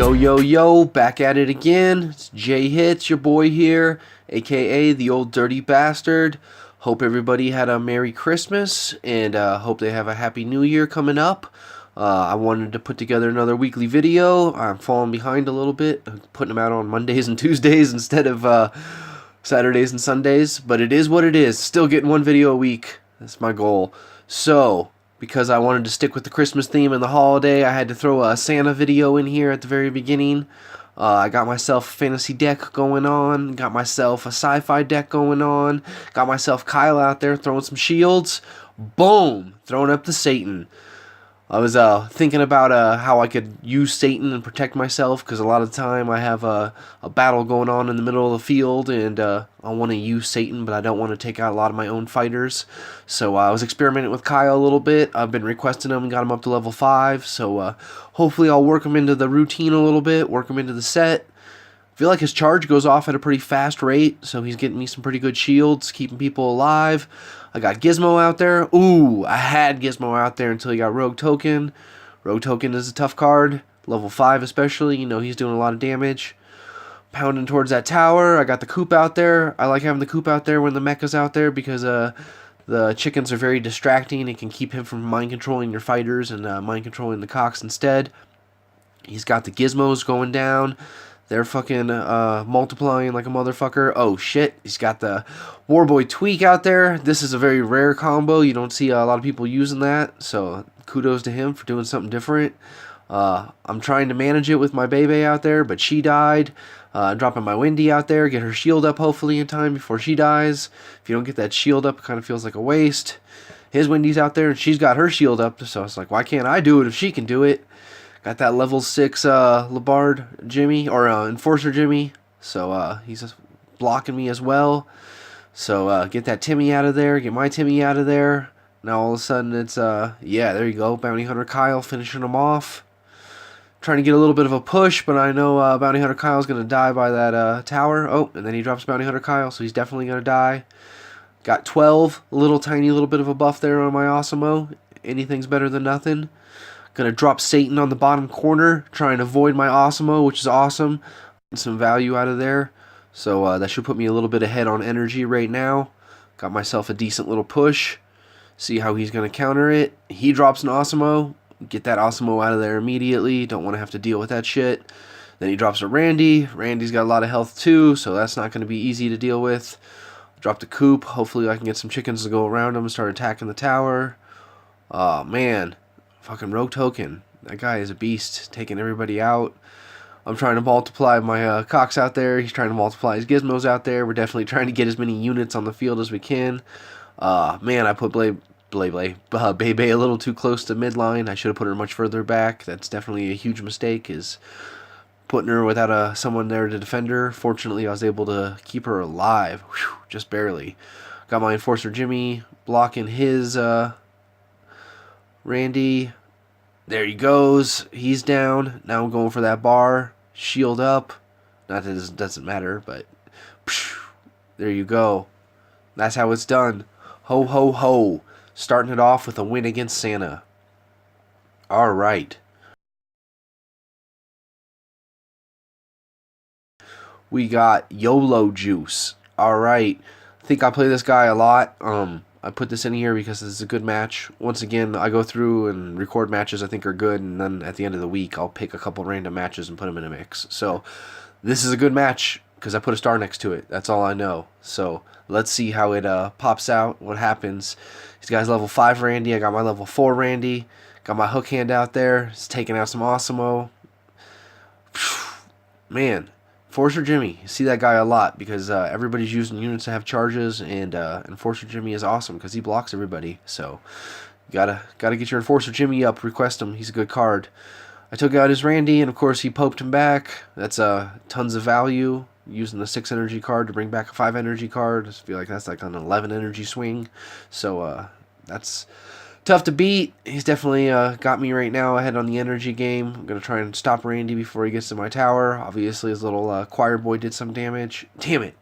Yo, yo, yo, back at it again. It's JayHits, your boy here, aka the old dirty bastard. Hope everybody had a Merry Christmas, and hope they have a Happy New Year coming up. I wanted to put together another weekly video. I'm falling behind a little bit, putting them out on Mondays and Tuesdays instead of Saturdays and Sundays, but it is what it is. Still getting one video a week. That's my goal. So, because I wanted to stick with the Christmas theme and the holiday, I had to throw a Santa video in here at the very beginning. I got myself a fantasy deck going on, got myself a sci-fi deck going on, got myself Kyle out there throwing some shields. Boom! Throwing up the Satan. I was thinking about how I could use Satan and protect myself, because a lot of the time I have a battle going on in the middle of the field, and I want to use Satan, but I don't want to take out a lot of my own fighters. So I was experimenting with Kyle a little bit. I've been requesting him and got him up to level 5, so hopefully I'll work him into the routine a little bit, work him into the set. I feel like his charge goes off at a pretty fast rate, so he's getting me some pretty good shields, keeping people alive. I got Gizmo out there. Ooh, I had Gizmo out there until he got Rogue Token. Rogue Token is a tough card, level 5 especially. You know, he's doing a lot of damage. Pounding towards that tower. I got the Coop out there. I like having the Coop out there when the mecha's out there, because the chickens are very distracting. It can keep him from mind controlling your fighters and mind controlling the cocks instead. He's got the Gizmos going down. They're fucking multiplying like a motherfucker. Oh shit, he's got the Warboy Tweak out there. This is a very rare combo. You don't see a lot of people using that, so kudos to him for doing something different. I'm trying to manage it with my Bebe out there, but she died. Dropping my Wendy out there, get her shield up hopefully in time before she dies. If you don't get that shield up, it kind of feels like a waste. His Wendy's out there, and she's got her shield up, so it's like, why can't I do it if she can do it? Got that level 6 Labard Jimmy, or Enforcer Jimmy, so he's blocking me as well. So get that Timmy out of there, get my Timmy out of there. Now all of a sudden it's, yeah, there you go, Bounty Hunter Kyle finishing him off. Trying to get a little bit of a push, but I know Bounty Hunter Kyle's going to die by that tower. Oh, and then he drops Bounty Hunter Kyle, so he's definitely going to die. Got 12, a little tiny little bit of a buff there on my Awesemo. Anything's better than nothing. Gonna drop Satan on the bottom corner, trying to avoid my Awesemo, which is awesome. Some value out of there. So that should put me a little bit ahead on energy right now. Got myself a decent little push. See how he's gonna counter it. He drops an Awesemo. Get that Awesemo out of there immediately. Don't want to have to deal with that shit. Then he drops a Randy. Randy's got a lot of health too, so that's not going to be easy to deal with. Drop the Coop. Hopefully I can get some chickens to go around him and start attacking the tower. Oh man. Fucking Rogue Token. That guy is a beast, taking everybody out. I'm trying to multiply my cocks out there. He's trying to multiply his gizmos out there. We're definitely trying to get as many units on the field as we can. Man, I put Bebe a little too close to midline. I should have put her much further back. That's definitely a huge mistake, is putting her without someone there to defend her. Fortunately, I was able to keep her alive. Whew, just barely. Got my Enforcer Jimmy blocking his Randy. There he goes. He's down. Now I'm going for that bar. Shield up. Not that it doesn't matter, but there you go. That's how it's done. Ho, ho, ho. Starting it off with a win against Santa. Alright. We got Yolo Juice. Alright. I think I play this guy a lot. I put this in here because it's a good match. Once again, I go through and record matches I think are good, and then at the end of the week, I'll pick a couple random matches and put them in a mix. So, this is a good match because I put a star next to it. That's all I know. So, let's see how it pops out, what happens. These guys level 5 Randy. I got my level 4 Randy. Got my hook hand out there. It's taking out some Awesemo. Man. Enforcer Jimmy, you see that guy a lot because everybody's using units to have charges, and Enforcer Jimmy is awesome because he blocks everybody. So you gotta get your Enforcer Jimmy up. Request him. He's a good card. I took out his Randy, and of course he poped him back. That's tons of value. Using the 6 energy card to bring back a 5 energy card. I feel like that's like an 11 energy swing. So that's tough to beat. He's definitely got me right now ahead on the energy game. I'm going to try and stop Randy before he gets to my tower. Obviously, his little choir boy did some damage. Damn it.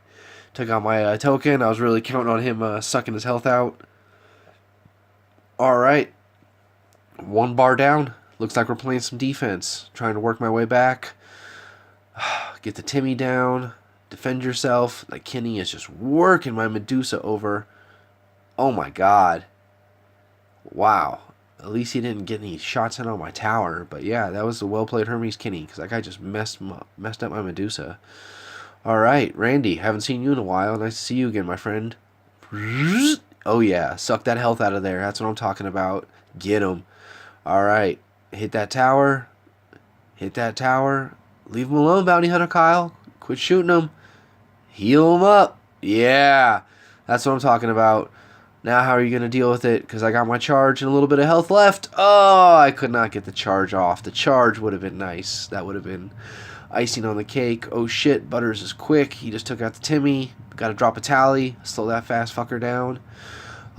Took out my token. I was really counting on him sucking his health out. Alright. 1 bar down. Looks like we're playing some defense. Trying to work my way back. Get the Timmy down. Defend yourself. Like, Kenny is just working my Medusa over. Oh my god. Wow. At least he didn't get any shots in on my tower. But yeah, that was a well-played Hermes Kenny, because that guy just messed up my Medusa. Alright, Randy. Haven't seen you in a while. Nice to see you again, my friend. Oh yeah, suck that health out of there. That's what I'm talking about. Get him. Alright, hit that tower. Hit that tower. Leave him alone, Bounty Hunter Kyle. Quit shooting him. Heal him up. Yeah, that's what I'm talking about. Now how are you going to deal with it? Because I got my charge and a little bit of health left. Oh, I could not get the charge off. The charge would have been nice. That would have been icing on the cake. Oh shit, Butters is quick. He just took out the Timmy. Got to drop a tally. Slow that fast fucker down.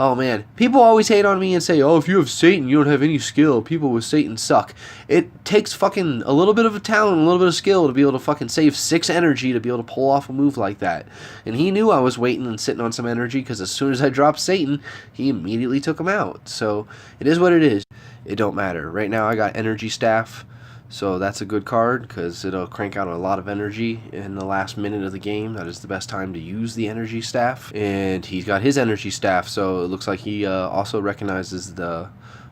Oh man, people always hate on me and say, oh, if you have Satan, you don't have any skill. People with Satan suck. It takes fucking a little bit of a talent, a little bit of skill to be able to fucking save 6 energy to be able to pull off a move like that. And he knew I was waiting and sitting on some energy, because as soon as I dropped Satan, he immediately took him out. So it is what it is. It don't matter. Right now I got Energy Staff. So that's a good card, because it'll crank out a lot of energy in the last minute of the game. That is the best time to use the Energy Staff. And he's got his Energy Staff, so it looks like he also recognizes the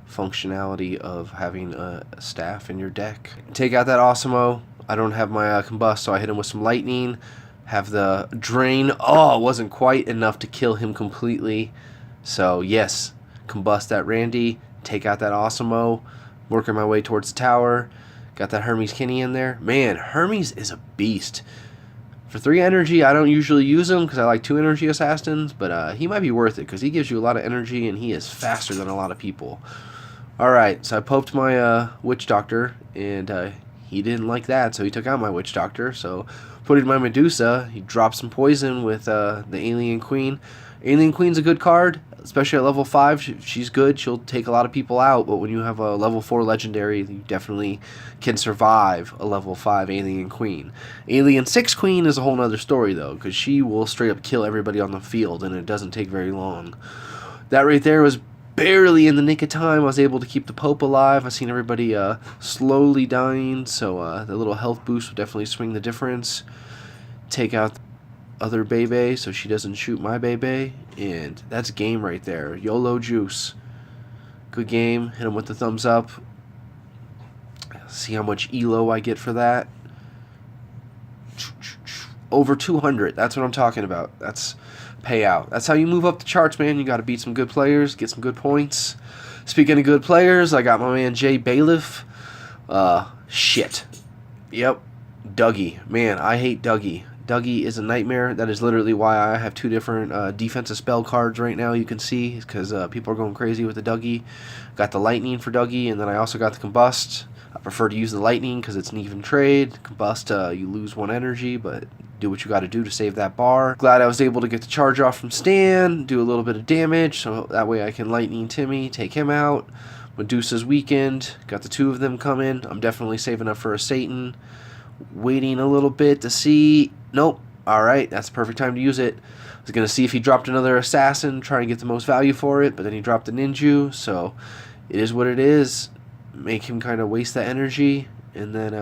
functionality of having a staff in your deck. Take out that Osimo. I don't have my Combust, so I hit him with some Lightning. Have the Drain. Oh, it wasn't quite enough to kill him completely. So yes, Combust that Randy. Take out that Osimo. Working my way towards the tower. Got that Hermes Kenny in there. Man, Hermes is a beast. For 3 energy, I don't usually use him because I like 2 energy assassins, but he might be worth it because he gives you a lot of energy and he is faster than a lot of people. Alright, so I poked my Witch Doctor, and he didn't like that, so he took out my Witch Doctor. So put in my Medusa, he dropped some poison with the Alien Queen. Alien Queen's a good card, especially at level 5. She's good. She'll take a lot of people out, but when you have a level 4 legendary, you definitely can survive a level 5 Alien Queen. Alien 6 Queen is a whole nother story, though, because she will straight up kill everybody on the field, and it doesn't take very long. That right there was barely in the nick of time. I was able to keep the Pope alive. I've seen everybody slowly dying, so the little health boost will definitely swing the difference. Take out other Bebe so she doesn't shoot my Bebe, and that's game right there. Yolo Juice, good game. Hit him with the thumbs up. See how much elo I get for that. Over 200. That's what I'm talking about. That's payout. That's how you move up the charts, man. You got to beat some good players, get some good points. Speaking of good players, I got my man Jay Bailiff. Shit. Yep. Dougie. Man, I hate Dougie. Dougie is a nightmare. That is literally why I have 2 different defensive spell cards right now. You can see, because people are going crazy with the Dougie. Got the Lightning for Dougie, and then I also got the Combust. I prefer to use the Lightning because it's an even trade. Combust, you lose 1 energy, but do what you got to do to save that bar. Glad I was able to get the charge off from Stan, do a little bit of damage, so that way I can Lightning Timmy, take him out. Medusa's weakened. Got the 2 of them coming. I'm definitely saving up for a Satan. Waiting a little bit to see. Nope. Alright, that's the perfect time to use it. I was going to see if he dropped another assassin, try and get the most value for it, but then he dropped a ninja, so it is what it is. Make him kind of waste that energy, and then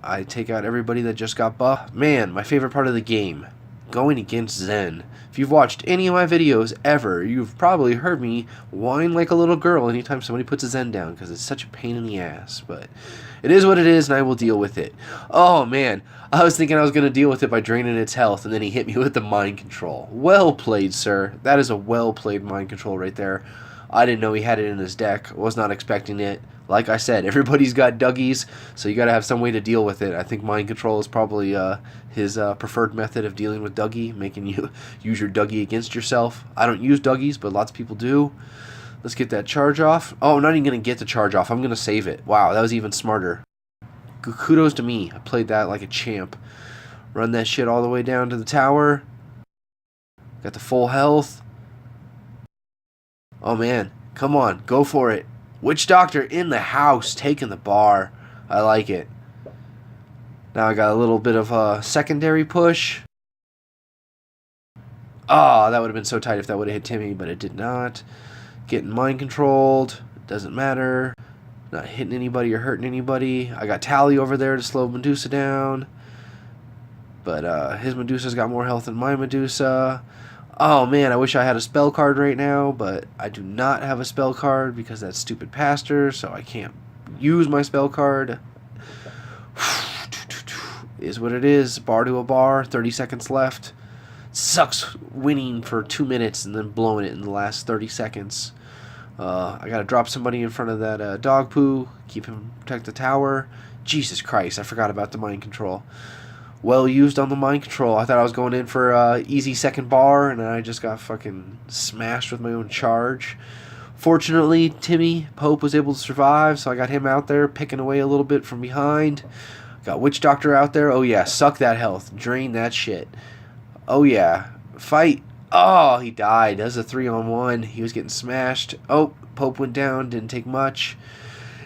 I take out everybody that just got buffed. Man, my favorite part of the game, going against Zen. If you've watched any of my videos ever, you've probably heard me whine like a little girl anytime somebody puts a Zen down, because it's such a pain in the ass, but it is what it is, and I will deal with it. Oh, man. I was thinking I was going to deal with it by draining its health, and then he hit me with the mind control. Well played, sir. That is a well-played mind control right there. I didn't know he had it in his deck. I was not expecting it. Like I said, everybody's got Dougies, so you got to have some way to deal with it. I think mind control is probably his preferred method of dealing with Dougie, making you use your Dougie against yourself. I don't use Dougies, but lots of people do. Let's get that charge off. Oh, I'm not even going to get the charge off. I'm going to save it. Wow, that was even smarter. Kudos to me. I played that like a champ. Run that shit all the way down to the tower. Got the full health. Oh, man. Come on. Go for it. Witch Doctor in the house. Taking the bar. I like it. Now I got a little bit of a secondary push. Oh, that would have been so tight if that would have hit Timmy, but it did not. Getting mind controlled. Doesn't matter. Not hitting anybody or hurting anybody. I got Tally over there to slow Medusa down. But his Medusa's got more health than my Medusa. Oh man, I wish I had a spell card right now, but I do not have a spell card because that's stupid pastor, so I can't use my spell card. Is what it is. Bar to a bar, 30 seconds left. Sucks winning for 2 minutes and then blowing it in the last 30 seconds. I gotta drop somebody in front of that dog poo, keep him, protect the tower. Jesus Christ, I forgot about the mind control. Well used on the mind control. I thought I was going in for easy second bar, and then I just got fucking smashed with my own charge. Fortunately, Timmy Pope was able to survive, so I got him out there picking away a little bit from behind. Got Witch Doctor out there. Oh yeah, suck that health. Drain that shit. Oh yeah. Fight. Oh, he died. That was a 3-on-1. He was getting smashed. Oh, Pope went down. Didn't take much.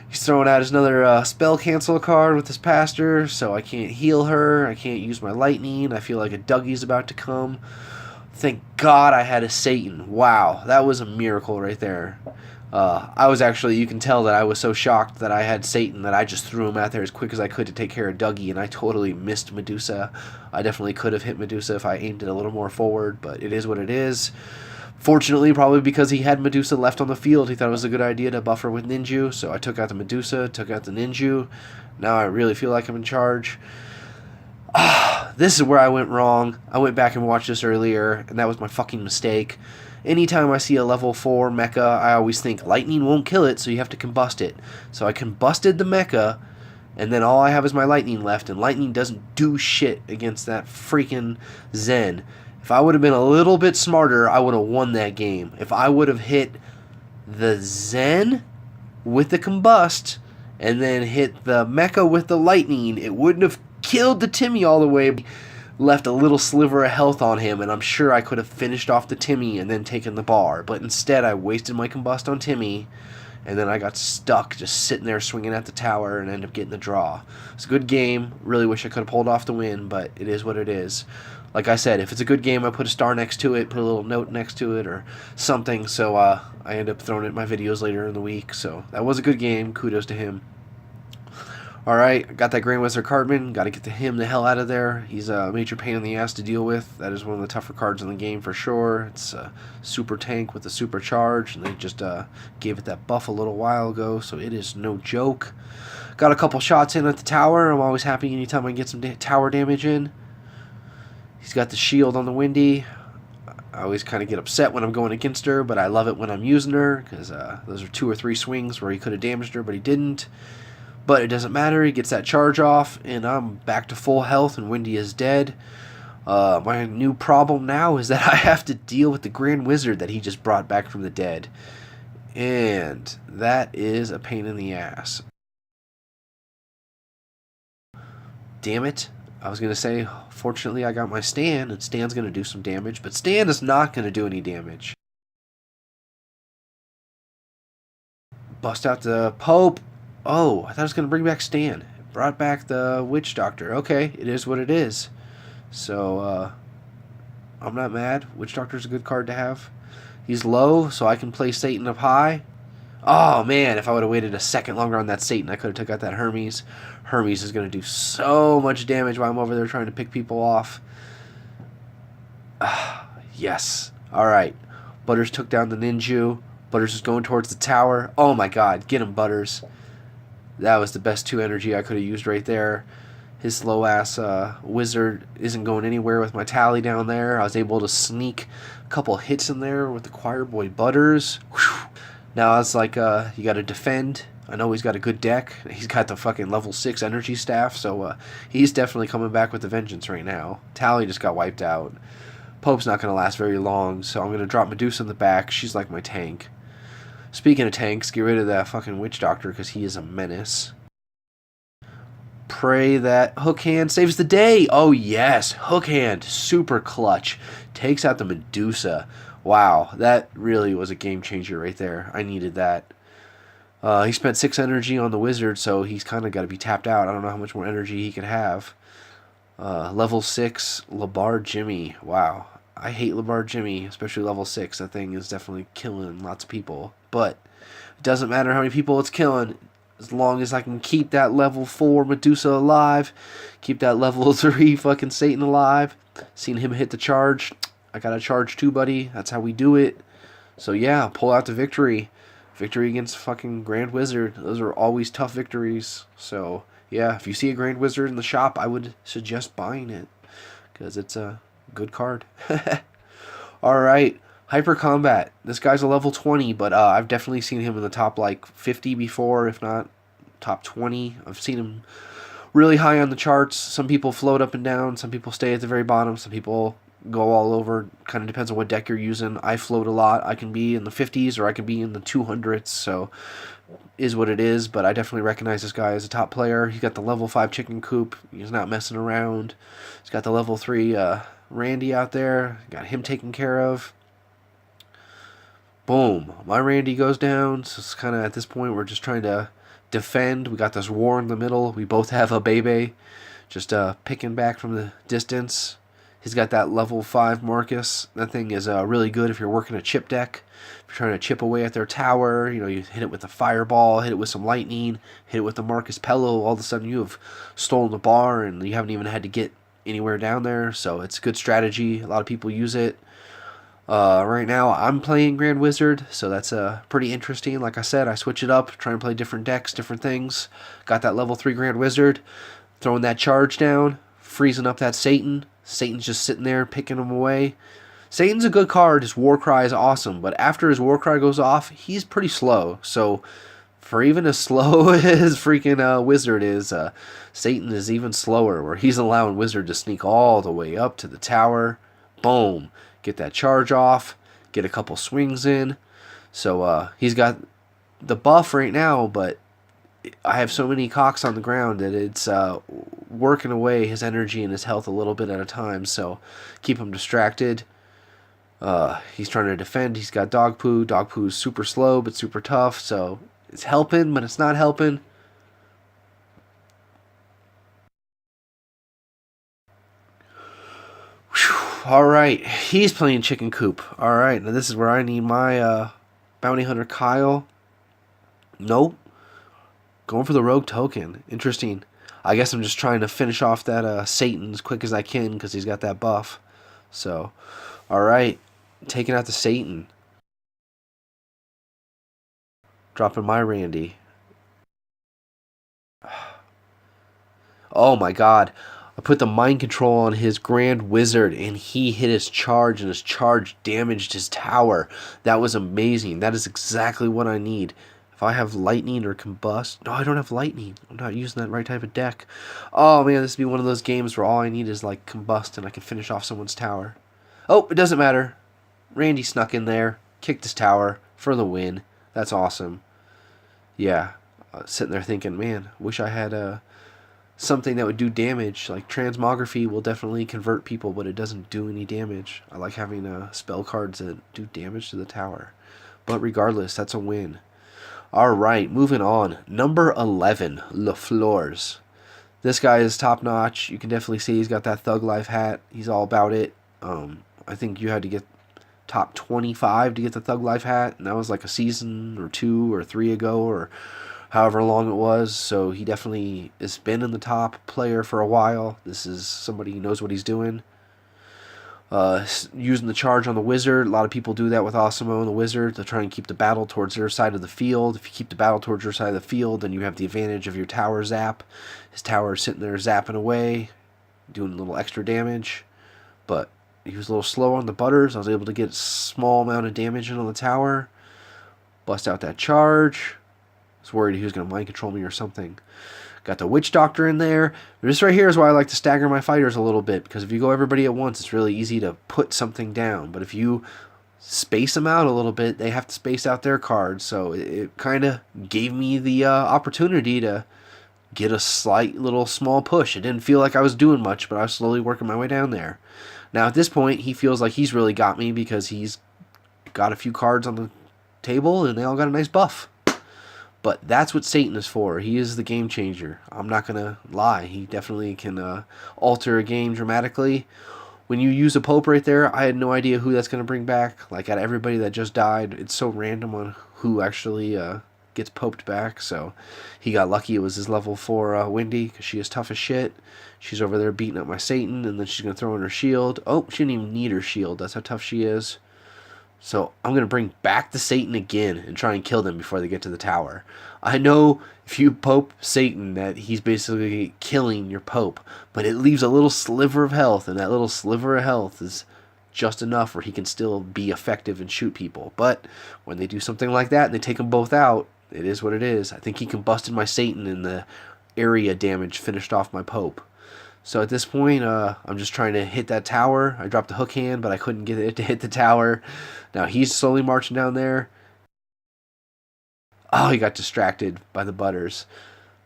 He's throwing out another spell cancel card with his pastor, so I can't heal her. I can't use my lightning. I feel like a Dougie's about to come. Thank God I had a Satan. Wow, that was a miracle right there. I was actually, you can tell that I was so shocked that I had Satan that I just threw him out there as quick as I could to take care of Dougie, and I totally missed Medusa. I definitely could have hit Medusa if I aimed it a little more forward, but it is what it is. Fortunately, probably because he had Medusa left on the field, he thought it was a good idea to buffer with Ninju, so I took out the Medusa, took out the Ninju. Now I really feel like I'm in charge. This is where I went wrong. I went back and watched this earlier, and that was my fucking mistake. Anytime I see a level 4 mecha, I always think lightning won't kill it, so you have to combust it. So I combusted the mecha, and then all I have is my lightning left, and lightning doesn't do shit against that freaking Zen. If I would have been a little bit smarter, I would have won that game. If I would have hit the Zen with the combust, and then hit the mecha with the lightning, it wouldn't have killed the Timmy all the way. Left a little sliver of health on him, and I'm sure I could have finished off the Timmy and then taken the bar. But instead, I wasted my combust on Timmy, and then I got stuck just sitting there swinging at the tower and ended up getting the draw. It's a good game. Really wish I could have pulled off the win, but it is what it is. Like I said, if it's a good game, I put a star next to it, put a little note next to it or something, so I end up throwing it in my videos later in the week. So that was a good game. Kudos to him. Alright, got that Grand Wizard Cartman. Got to get him the hell out of there. He's a major pain in the ass to deal with. That is one of the tougher cards in the game for sure. It's a super tank with a super charge, and they just gave it that buff a little while ago, so it is no joke. Got a couple shots in at the tower. I'm always happy anytime I can get some tower damage in. He's got the shield on the Windy. I always kind of get upset when I'm going against her, but I love it when I'm using her, because those are 2 or 3 swings where he could have damaged her, but he didn't. But it doesn't matter, he gets that charge off, and I'm back to full health, and Windy is dead. My new problem now is that I have to deal with the Grand Wizard that he just brought back from the dead. And that is a pain in the ass. Damn it. I was going to say, fortunately I got my Stan, and Stan's going to do some damage, but Stan is not going to do any damage. Bust out the Pope. Oh, I thought I was going to bring back Stan. It brought back the Witch Doctor. Okay, it is what it is. So, I'm not mad. Witch Doctor's a good card to have. He's low, so I can play Satan up high. Oh, man, if I would have waited a second longer on that Satan, I could have took out that Hermes. Hermes is going to do so much damage while I'm over there trying to pick people off. Yes. All right. Butters took down the Ninju. Butters is going towards the tower. Oh, my God. Get him, Butters. That was the best 2 energy I could have used right there. His slow-ass wizard isn't going anywhere with my tally down there. I was able to sneak a couple hits in there with the choir boy Butters. Whew. Now it's like you got to defend. I know he's got a good deck. He's got the fucking level 6 energy staff, so he's definitely coming back with a vengeance right now. Tally just got wiped out. Pope's not going to last very long, so I'm going to drop Medusa in the back. She's like my tank. Speaking of tanks, get rid of that fucking Witch Doctor because he is a menace. Pray that Hook Hand saves the day. Oh, yes. Hook Hand. Super clutch. Takes out the Medusa. Wow. That really was a game changer right there. I needed that. He spent 6 energy on the Wizard, so he's kind of got to be tapped out. I don't know how much more energy he could have. Level 6, Labar Jimmy. Wow. I hate Labar Jimmy, especially level 6. That thing is definitely killing lots of people. But it doesn't matter how many people it's killing. as long as I can keep that level 4 Medusa alive, keep that level 3 fucking Satan alive. Seen him hit the charge. I got a charge too, buddy. That's how we do it. So yeah, pull out the victory. Victory against fucking Grand Wizard. Those are always tough victories. So yeah, if you see a Grand Wizard in the shop, I would suggest buying it, because it's a good card. Alright, Hyper Combat. This guy's a level 20, but I've definitely seen him in the top like 50 before, if not top 20. I've seen him really high on the charts. Some people float up and down. Some people stay at the very bottom. Some people go all over. Kind of depends on what deck you're using. I float a lot. I can be in the 50s or I can be in the 200s. So is what it is. But I definitely recognize this guy as a top player. He's got the level 5 chicken coop. He's not messing around. He's got the level 3 Randy out there. Got him taken care of. Boom. My Randy goes down. So it's kind of at this point we're just trying to defend. We got this war in the middle. We both have a Bebe. Just picking back from the distance. He's got that level 5 Marcus. That thing is really good if you're working a chip deck. If you're trying to chip away at their tower, you know, you hit it with a fireball, hit it with some lightning, hit it with the Marcus Pello. All of a sudden you have stolen the bar and you haven't even had to get anywhere down there. So it's a good strategy. A lot of people use it. Right now I'm playing Grand Wizard, so that's pretty interesting. Like I said, I switch it up, try and play different decks, different things. Got that level 3 Grand Wizard, throwing that charge down, freezing up that Satan. Satan's just sitting there picking him away. Satan's a good card. His Warcry is awesome, but after his Warcry goes off, he's pretty slow. So for even as slow as freaking Wizard is, Satan is even slower, where he's allowing Wizard to sneak all the way up to the tower. Boom. Get that charge off. Get a couple swings in. So he's got the buff right now, but I have so many cocks on the ground that it's working away his energy and his health a little bit at a time. So keep him distracted. He's trying to defend. He's got Dog Poo. Dog Poo's super slow but super tough. So it's helping, but it's not helping. Alright, he's playing Chicken Coop. Alright, now this is where I need my Bounty Hunter Kyle. Nope. Going for the Rogue Token. Interesting. I guess I'm just trying to finish off that Satan as quick as I can because he's got that buff. So, alright. Taking out the Satan. Dropping my Randy. Oh my god. I put the mind control on his Grand Wizard and he hit his charge and his charge damaged his tower. That was amazing. That is exactly what I need. If I have lightning or combust... No, I don't have lightning. I'm not using that right type of deck. Oh man, this would be one of those games where all I need is like combust and I can finish off someone's tower. Oh, it doesn't matter. Randy snuck in there, kicked his tower for the win. That's awesome. Yeah, sitting there thinking, man, wish I had something that would do damage. Like transmography will definitely convert people, but it doesn't do any damage. I like having spell cards that do damage to the tower. But regardless, that's a win. Alright, moving on. Number 11, Lafleur's. This guy is top notch. You can definitely see he's got that Thug Life hat. He's all about it. I think you had to get top 25 to get the Thug Life hat, and that was like a season or 2 or 3 ago, or however long it was. So he definitely has been in the top player for a while. This is somebody who knows what he's doing. Using the charge on the Wizard. A lot of people do that with Osimo and the Wizard to try and keep the battle towards their side of the field. If you keep the battle towards your side of the field, then you have the advantage of your tower zap. His tower is sitting there zapping away, doing a little extra damage. But he was a little slow on the butters. I was able to get a small amount of damage in on the tower. Bust out that charge. I was worried he was going to mind control me or something. Got the Witch Doctor in there. This right here is why I like to stagger my fighters a little bit, because if you go everybody at once, it's really easy to put something down. But if you space them out a little bit, they have to space out their cards. So it kind of gave me the opportunity to get a slight little small push. It didn't feel like I was doing much, but I was slowly working my way down there. Now at this point, he feels like he's really got me because he's got a few cards on the table and they all got a nice buff. But that's what Satan is for. He is the game changer. I'm not going to lie. He definitely can alter a game dramatically. When you use a Pope right there, I had no idea who that's going to bring back. Like, out of everybody that just died, it's so random on who actually gets poked back, so he got lucky. It was his level 4 Wendy, because she is tough as shit. She's over there beating up my Satan, and then she's going to throw in her shield. Oh, she didn't even need her shield. That's how tough she is. So I'm going to bring back the Satan again and try and kill them before they get to the tower. I know if you Pope Satan that he's basically killing your Pope, but it leaves a little sliver of health, and that little sliver of health is just enough where he can still be effective and shoot people. But when they do something like that and they take them both out, it is what it is. I think he combusted my Satan and the area damage finished off my Pope. So at this point, I'm just trying to hit that tower. I dropped the hook hand, but I couldn't get it to hit the tower. Now he's slowly marching down there. Oh, he got distracted by the butters.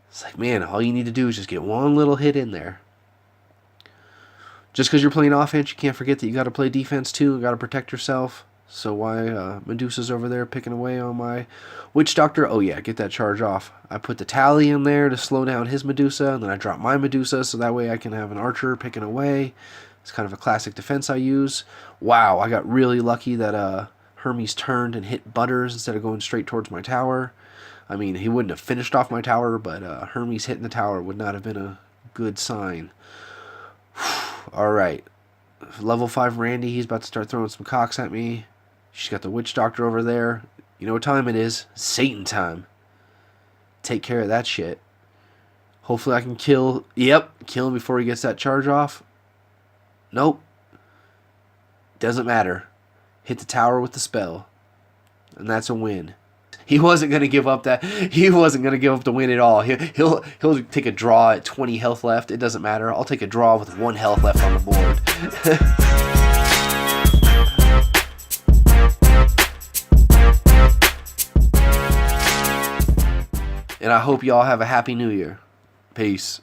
It's like, man, all you need to do is just get one little hit in there. Just because you're playing offense, you can't forget that you got to play defense too. You got to protect yourself. So why Medusa's over there picking away on my Witch Doctor? Oh yeah, get that charge off. I put the tally in there to slow down his Medusa, and then I drop my Medusa so that way I can have an archer picking away. It's kind of a classic defense I use. Wow, I got really lucky that Hermes turned and hit Butters instead of going straight towards my tower. I mean, he wouldn't have finished off my tower, but Hermes hitting the tower would not have been a good sign. Alright. Level 5 Randy, he's about to start throwing some cocks at me. She's got the Witch Doctor over there. You know what time it is? Satan time. Take care of that shit. Hopefully I can kill... Yep, kill him before he gets that charge off. Nope. Doesn't matter. Hit the tower with the spell. And that's a win. He wasn't going to give up that. He wasn't going to give up the win at all. He'll take a draw at 20 health left. It doesn't matter. I'll take a draw with 1 health left on the board. And I hope y'all have a happy new year. Peace.